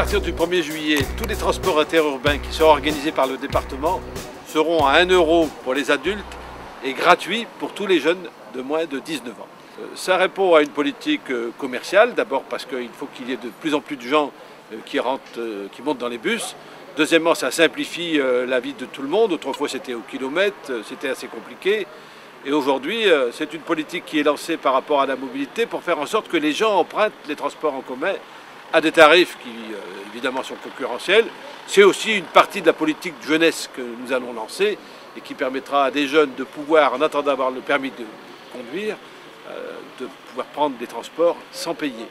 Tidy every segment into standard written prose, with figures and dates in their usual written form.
partir du 1er juillet, tous les transports interurbains qui seront organisés par le département seront à 1 € pour les adultes et gratuits pour tous les jeunes de moins de 19 ans. Ça répond à une politique commerciale, d'abord parce qu'il faut qu'il y ait de plus en plus de gens qui montent dans les bus. Deuxièmement, ça simplifie la vie de tout le monde. Autrefois, c'était au kilomètre, c'était assez compliqué. Et aujourd'hui, c'est une politique qui est lancée par rapport à la mobilité pour faire en sorte que les gens empruntent les transports en commun à des tarifs qui, évidemment, sont concurrentiels. C'est aussi une partie de la politique de jeunesse que nous allons lancer et qui permettra à des jeunes de pouvoir, en attendant d'avoir le permis de conduire, de pouvoir prendre des transports sans payer.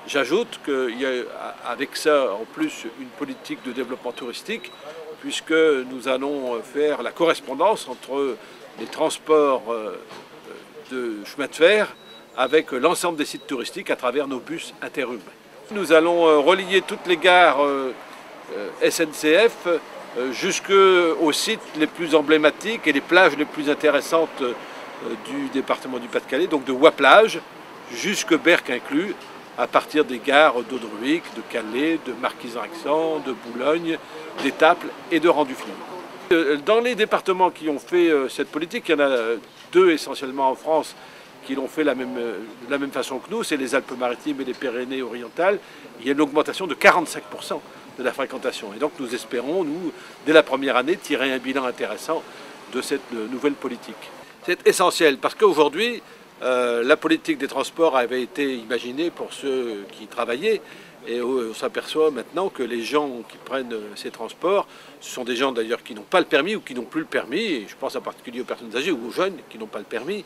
J'ajoute qu'il y a avec ça en plus une politique de développement touristique puisque nous allons faire la correspondance entre les transports de chemin de fer avec l'ensemble des sites touristiques à travers nos bus interurbains. Nous allons relier toutes les gares SNCF jusqu'aux sites les plus emblématiques et les plages les plus intéressantes du département du Pas-de-Calais, donc de Ouaplage jusque Berck inclus, à partir des gares d'Audruic, de Calais, de Marquis-en-Aixent, de Boulogne, d'Étaples et de Rang-du-Flon. Dans les départements qui ont fait cette politique, il y en a 2 essentiellement en France qui l'ont fait de la même façon que nous, c'est les Alpes-Maritimes et les Pyrénées-Orientales. Il y a une augmentation de 45% de la fréquentation. Et donc nous espérons, nous, dès la première année, tirer un bilan intéressant de cette nouvelle politique. C'est essentiel parce qu'aujourd'hui, la politique des transports avait été imaginée pour ceux qui travaillaient et on s'aperçoit maintenant que les gens qui prennent ces transports, ce sont des gens d'ailleurs qui n'ont pas le permis ou qui n'ont plus le permis, et je pense en particulier aux personnes âgées ou aux jeunes qui n'ont pas le permis.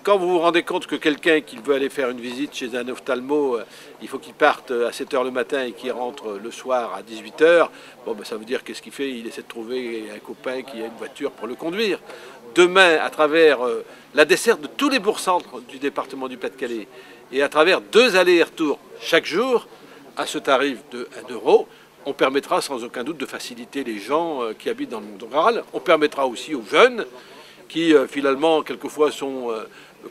Quand vous vous rendez compte que quelqu'un qui veut aller faire une visite chez un ophtalmo, il faut qu'il parte à 7 h le matin et qu'il rentre le soir à 18 h, bon, ben, ça veut dire qu'est-ce qu'il fait? Il essaie de trouver un copain qui a une voiture pour le conduire. Demain, à travers la desserte de tous les bourgs-centres du département du Pas-de-Calais et à travers 2 allers et retours chaque jour à ce tarif de 1 €, on permettra sans aucun doute de faciliter les gens qui habitent dans le monde rural. On permettra aussi aux jeunes qui finalement quelquefois sont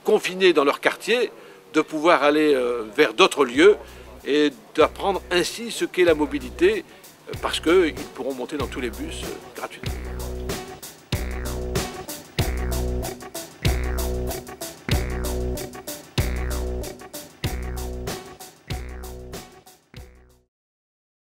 confinés dans leur quartier, de pouvoir aller vers d'autres lieux et d'apprendre ainsi ce qu'est la mobilité parce qu'ils pourront monter dans tous les bus gratuitement.